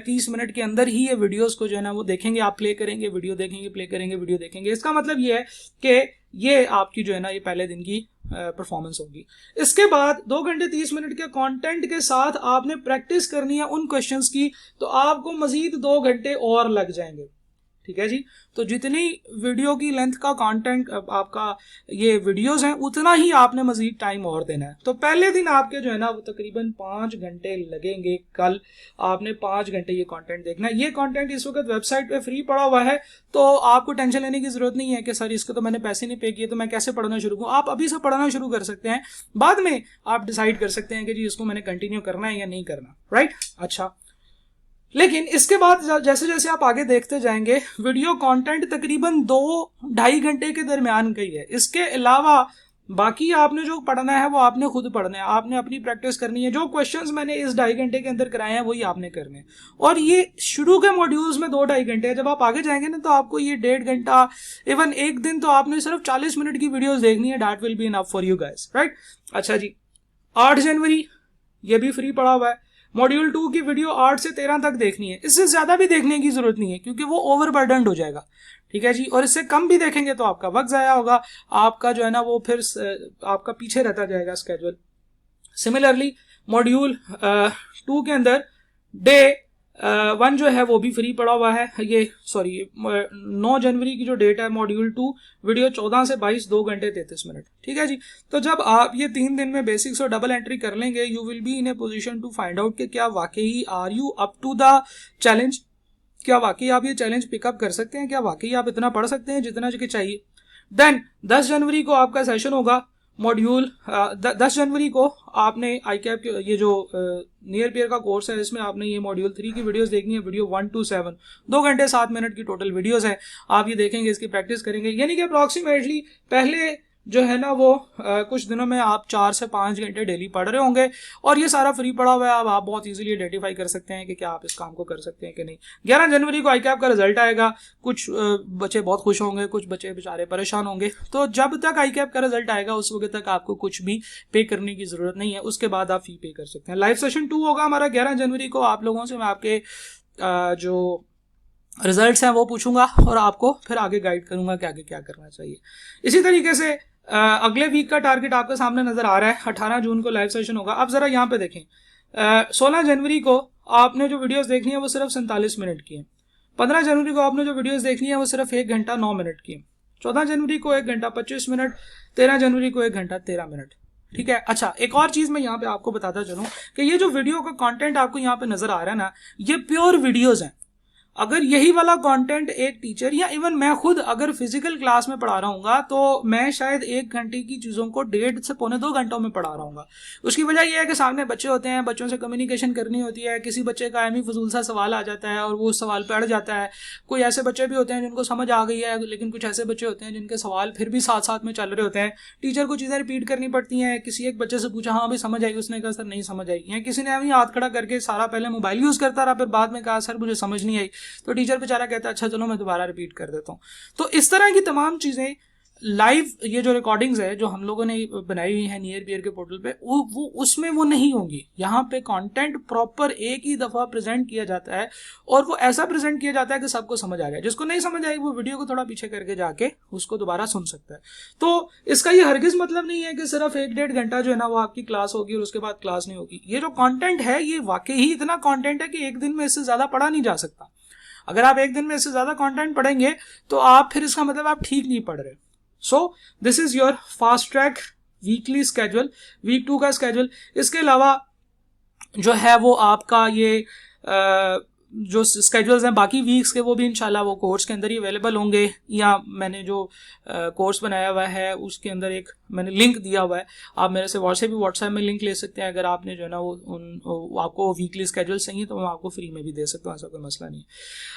30 मिनट के अंदर ही ये वीडियोस को जो है ना वो देखेंगे। आप प्ले करेंगे, वीडियो देखेंगे, प्ले करेंगे, वीडियो देखेंगे। इसका मतलब ये है कि ये आपकी जो है ना ये पहले दिन की परफॉर्मेंस होगी। इसके बाद 2 घंटे 30 मिनट के कंटेंट के साथ आपने प्रैक्टिस करनी है उन क्वेश्चंस की, तो आपको मजीद 2 घंटे और लग जाएंगे। ठीक है जी, तो जितनी वीडियो की लेंथ का कंटेंट आपका ये वीडियोस हैं उतना ही आपने मजीद टाइम और देना है। तो पहले दिन आपके जो है ना वो तकरीबन 5 घंटे लगेंगे। कल आपने 5 घंटे ये कंटेंट देखना है। ये कंटेंट इस वक्त वेबसाइट पे फ्री पड़ा हुआ है, तो आपको टेंशन लेने की जरूरत नहीं है कि सर इसको तो मैंने पैसे नहीं पे किए तो मैं कैसे पढ़ना शुरू करूँ। आप अभी से पढ़ना शुरू कर सकते हैं, बाद में आप डिसाइड कर सकते हैं कि जी इसको मैंने कंटिन्यू करना है या नहीं करना। राइट, अच्छा, लेकिन इसके बाद जैसे जैसे आप आगे देखते जाएंगे वीडियो कंटेंट तकरीबन 2-2.5 घंटे के दरमियान का ही है। इसके अलावा बाकी आपने जो पढ़ना है वो आपने खुद पढ़ना है, आपने अपनी प्रैक्टिस करनी है। जो क्वेश्चंस मैंने इस 2.5 घंटे के अंदर कराए हैं वही आपने करने हैं। और ये शुरू के मॉड्यूल्स में 2-2.5 घंटे है, जब आप आगे जाएंगे ना तो आपको ये 1.5 घंटा, इवन एक दिन तो आपने सिर्फ 40 मिनट की वीडियोस देखनी है। That will be enough for you guys. Right, अच्छा जी, 8 जनवरी ये भी फ्री पड़ा हुआ है। मॉड्यूल 2 की वीडियो 8 से 13 तक देखनी है। इससे ज्यादा भी देखने की जरूरत नहीं है क्योंकि वो ओवरबर्डन्ड हो जाएगा। ठीक है जी, और इससे कम भी देखेंगे तो आपका वक्त जाया होगा, आपका जो है ना वो फिर आपका पीछे रहता जाएगा स्केड्यूल। सिमिलरली मॉड्यूल 2 के अंदर डे 1 जो है वो भी फ्री पड़ा हुआ है। ये सॉरी 9 जनवरी की जो डेट है, मॉड्यूल 2 वीडियो 14 से 22 2 घंटे 33 मिनट। ठीक है जी। तो जब आप ये 3 दिन में बेसिक्स और डबल एंट्री कर लेंगे, you will be in a position to find out कि क्या वाकई are you up to the challenge, क्या वाकई आप ये चैलेंज पिकअप कर सकते हैं, क्या वाकई आप इतना पढ़ सकते हैं जितना कि चाहिए। देन 10 जनवरी को आपका सेशन होगा मॉड्यूल 10 जनवरी को आपने आई कैप ये जो नियर पेयर का कोर्स है, इसमें आपने ये मॉड्यूल 3 की वीडियोस देखनी है, वीडियो 1 to 7 2 घंटे 7 मिनट की टोटल वीडियोस है। आप ये देखेंगे, इसकी प्रैक्टिस करेंगे, यानी कि अप्रॉक्सीमेटली पहले जो है ना वो कुछ दिनों में आप 4 से 5 घंटे डेली पढ़ रहे होंगे, और ये सारा फ्री पड़ा हुआ है। अब आप बहुत इजीली आइडेंटिफाई कर सकते हैं कि क्या आप इस काम को कर सकते हैं कि नहीं। 11 जनवरी को आई कैप का रिजल्ट आएगा। कुछ बच्चे बहुत खुश होंगे, कुछ बच्चे बेचारे परेशान होंगे। तो जब तक आई कैप का रिजल्ट आएगा उस वक्त तक आपको कुछ भी पे करने की जरूरत नहीं है, उसके बाद आप फी पे कर सकते हैं। लाइव सेशन 2 होगा हमारा 11 जनवरी को। आप लोगों से मैं आपके जो रिजल्ट्स हैं वो पूछूंगा और आपको फिर आगे गाइड करूंगा कि आगे क्या करना चाहिए। इसी तरीके से अगले वीक का टारगेट आपके सामने नजर आ रहा है। 18 जून को लाइव सेशन होगा। अब जरा यहाँ पे देखें, 16 जनवरी को आपने जो वीडियोस देखनी है वो सिर्फ 47 मिनट की है। 15 जनवरी को आपने जो वीडियोस देखनी है वो सिर्फ 1 घंटा 9 मिनट की है। 14 जनवरी को 1 घंटा 25 मिनट। 13 जनवरी को 1 घंटा 13 मिनट। ठीक है। अच्छा, एक और चीज मैं यहाँ पे आपको बताता चलूं कि ये जो वीडियो का कंटेंट आपको यहाँ पे नजर आ रहा है ना, ये प्योर वीडियोज हैं। अगर यही वाला कंटेंट एक टीचर या इवन मैं खुद अगर फिजिकल क्लास में पढ़ा रहा हूँ तो मैं शायद 1 घंटे की चीज़ों को 1.5 से पौने 2 घंटों में पढ़ा रहा हूँ। उसकी वजह यह है कि सामने बच्चे होते हैं, बच्चों से कम्युनिकेशन करनी होती है, किसी बच्चे का एमी फजूल सा सवाल आ जाता है और वो सवाल पे अड़ जाता है। कोई ऐसे बच्चे भी होते हैं जिनको समझ आ गई है, लेकिन कुछ ऐसे बच्चे होते हैं जिनके सवाल फिर भी साथ साथ में चल रहे होते हैं। टीचर को चीज़ें रिपीट करनी पड़ती हैं। किसी एक बच्चे से पूछा, हाँ भाई समझ आई, उसने कहा सर नहीं समझ आई। या किसी ने अभी हाथ खड़ा करके सारा पहले मोबाइल यूज़ करता रहा, फिर बाद में कहा सर मुझे समझ नहीं आई, तो टीचर बेचारा कहता है अच्छा चलो मैं दोबारा रिपीट कर देता हूं। तो इस तरह की तमाम चीजें लाइव, ये जो रिकॉर्डिंग्स है जो हम लोगों ने बनाई हुई है नियर पियर के पोर्टल पे, वो उसमें वो नहीं होंगी। यहाँ पे कंटेंट प्रॉपर एक ही दफा प्रेजेंट किया जाता है और वो ऐसा प्रेजेंट किया जाता है कि सबको समझ आ जाए। जिसको नहीं समझ आई वो वीडियो को थोड़ा पीछे करके जाके उसको दोबारा सुन सकता है। तो इसका ये हरगिज मतलब नहीं है कि सिर्फ 1-1.5 घंटा जो है ना वो आपकी क्लास होगी और उसके बाद क्लास नहीं होगी। ये जो कॉन्टेंट है ये वाकई ही इतना कॉन्टेंट है कि एक दिन में इससे ज्यादा पढ़ा नहीं जा सकता। अगर आप एक दिन में इससे ज्यादा कंटेंट पढ़ेंगे तो आप फिर इसका मतलब आप ठीक नहीं पढ़ रहे। So this is your fast track weekly schedule, week 2 का स्केड्यूल। इसके अलावा जो है वो आपका ये जो स्केड्यूल्स हैं बाकी वीक्स के वो भी इंशाल्लाह वो कोर्स के अंदर ही अवेलेबल होंगे, या मैंने जो कोर्स बनाया हुआ है उसके अंदर एक मैंने लिंक दिया हुआ है। आप मेरे से व्हाट्सएप में लिंक ले सकते हैं। अगर आपने जो है ना वो आपको वीकली स्केड्यूल चाहिए तो मैं आपको फ्री में भी दे सकता हूँ, ऐसा कोई मसला नहीं है।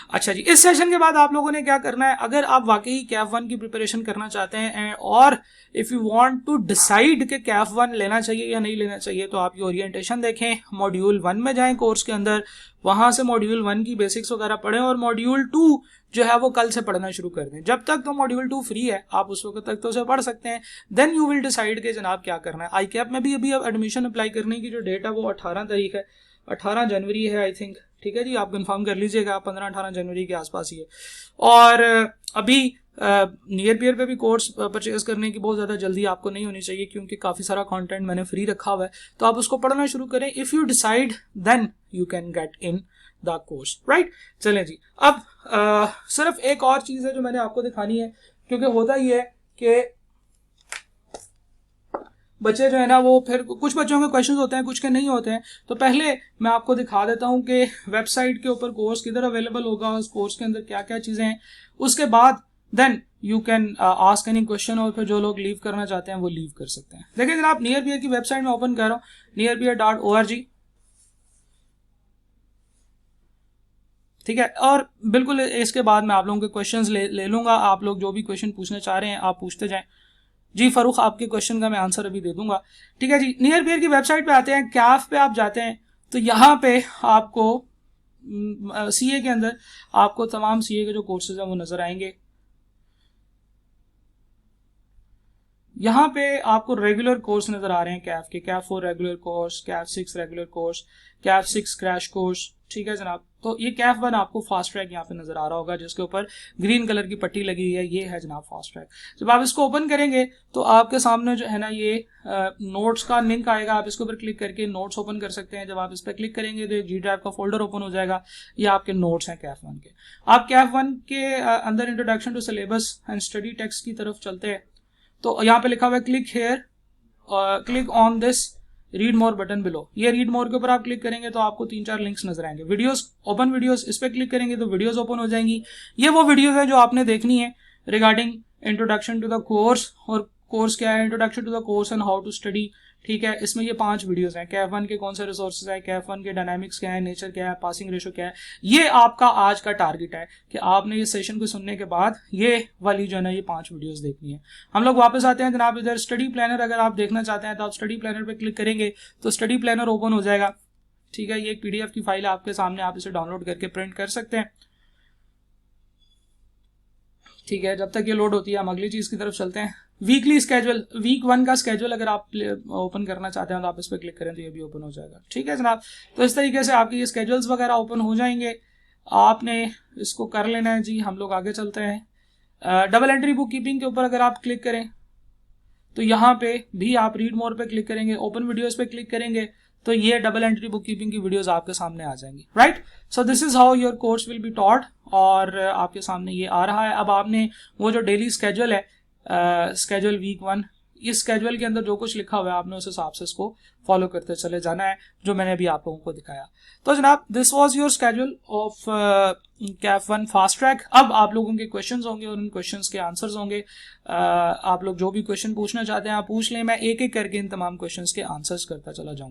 अच्छा जी, इस सेशन के बाद आप लोगों ने क्या करना है, अगर आप वाकई कैफ 1 की प्रिपरेशन करना चाहते हैं और if you want to decide कि कैफ 1 लेना चाहिए या नहीं लेना चाहिए, तो आप ये ओरिएंटेशन देखें, मॉड्यूल 1 में जाएं कोर्स के अंदर, वहां से मॉड्यूल 1 की बेसिक्स वगैरह पढ़ें और मॉड्यूल 2 जो है वो कल से पढ़ना शुरू कर दें। जब तक तो मॉड्यूल 2 फ्री है आप उस वक्त तक तो उसे पढ़ सकते हैं। देन यू विल डिसाइड कि जनाब क्या करना है। आई कैप में भी अभी एडमिशन अप्लाई करने की जो डेट है वो 18 तारीख है, 18 जनवरी है आई थिंक। ठीक है जी, आप कंफर्म कर लीजिएगा, 15-18 जनवरी के आसपास ही है। और अभी नियर पियर पे भी कोर्स परचेज करने की बहुत ज़्यादा जल्दी आपको नहीं होनी चाहिए, क्योंकि काफ़ी सारा कंटेंट मैंने फ्री रखा हुआ है, तो आप उसको पढ़ना शुरू करें। If you decide then you can get in the course, right. चलें जी, अब सिर्फ एक और चीज़ है जो मैंने आपको दिखानी है, क्योंकि होता ही है कि बच्चे जो है ना वो फिर कुछ बच्चों के क्वेश्चंस होते हैं, कुछ के नहीं होते हैं। तो पहले मैं आपको दिखा देता हूं कि वेबसाइट के ऊपर कोर्स किधर अवेलेबल होगा, उस कोर्स के अंदर क्या क्या चीज़ें हैं। उसके बाद then you can ask any question, और फिर जो लोग लीव करना चाहते हैं वो लीव कर सकते हैं। देखिए जनाब, नियर पियर की वेबसाइट में ओपन कर रहा हूँ, nearpeer.org। ठीक है, और बिल्कुल इसके बाद मैं आप लोगों के क्वेश्चंस ले लूंगा। आप लोग जो भी क्वेश्चन पूछना चाह रहे हैं आप पूछते जाएं। जी फारूक, आपके क्वेश्चन का मैं आंसर अभी दे दूंगा। ठीक है जी, नियर पियर की वेबसाइट पे आते हैं, कैफ पे आप जाते हैं तो यहाँ पे आपको सीए के अंदर आपको तमाम सीए के जो कोर्सेज हैं वो नजर आएंगे। यहाँ पे आपको रेगुलर कोर्स नजर आ रहे हैं कैफ के, Kaif 4 regular course, Kaif 6 regular course, Kaif 6 crash course, ठीक है जनाब। तो ये कैफ 1 आपको फास्ट ट्रैक यहाँ पे नजर आ रहा होगा जिसके ऊपर ग्रीन कलर की पट्टी लगी हुई है, ये है जनाब फास्ट ट्रैक। जब आप इसको ओपन करेंगे तो आपके सामने जो है ना ये नोट्स का लिंक आएगा, आप इसके ऊपर क्लिक करके नोट्स ओपन कर सकते हैं। जब आप इस पर क्लिक करेंगे तो जी ड्राइव का फोल्डर ओपन हो जाएगा, ये आपके नोट्स हैं कैफ 1 के। आप कैफ 1 के अंदर introduction to syllabus and study text की तरफ चलते हैं तो यहाँ पे लिखा हुआ है click here, click on this read more button below. ये रीड मोर के ऊपर आप क्लिक करेंगे तो आपको 3-4 लिंक्स नजर आएंगे। वीडियोस, ओपन वीडियोस, इस पर क्लिक करेंगे तो वीडियोस ओपन हो जाएंगी। ये वो वीडियोस है जो आपने देखनी है regarding introduction to the course, और कोर्स क्या है, introduction to the course and how to study, ठीक है। इसमें ये 5 वीडियोस हैं। कैफ 1 के कौन से रिसोर्सेज है, कैफ 1 के डायनामिक्स क्या है, नेचर क्या है, पासिंग रेशो क्या है। ये आपका आज का टारगेट है कि आपने इस सेशन को सुनने के बाद ये वाली जो है ना ये 5 वीडियोस देखनी है। हम लोग वापस आते हैं जनाब इधर स्टडी प्लानर। अगर आप देखना चाहते हैं तो आप स्टडी प्लानर पे क्लिक करेंगे तो स्टडी प्लानर ओपन हो जाएगा, ठीक है। ये एक पीडीएफ की फाइल है आपके सामने, आप इसे डाउनलोड करके प्रिंट कर सकते हैं, ठीक है। जब तक ये लोड होती है हम अगली चीज की तरफ चलते हैं। वीकली स्केड्यूल, वीक 1 का स्केड्यूल अगर आप ओपन करना चाहते हैं तो आप इस पर क्लिक करें तो ये भी ओपन हो जाएगा, ठीक है जनाब। तो इस तरीके से आपके ये स्केड्यूल्स वगैरह ओपन हो जाएंगे, आपने इसको कर लेना है जी। हम लोग आगे चलते हैं। डबल एंट्री बुक कीपिंग के ऊपर अगर आप क्लिक करें तो यहाँ पे भी आप रीड मोर पे क्लिक करेंगे, ओपन वीडियोस पे क्लिक करेंगे तो ये डबल एंट्री बुक कीपिंग की वीडियोस आपके सामने आ जाएंगी, right. So this is how your course will be taught, और आपके सामने ये आ रहा है। अब आपने वो जो डेली स्केड्यूल है, स्केड्यूल वीक 1, इस स्केड्यूल के अंदर जो कुछ लिखा हुआ है आपने उस हिसाब से इसको फॉलो करते चले जाना है, जो मैंने अभी आप लोगों को दिखाया। तो जनाब this was your schedule of Kaif 1 fast track. अब आप लोगों के क्वेश्चंस होंगे और उन क्वेश्चंस के आंसर्स होंगे। आप लोग जो भी क्वेश्चन पूछना चाहते हैं आप पूछ लें, मैं एक एक करके इन तमाम क्वेश्चंस के आंसर्स करता चला जाऊंगा।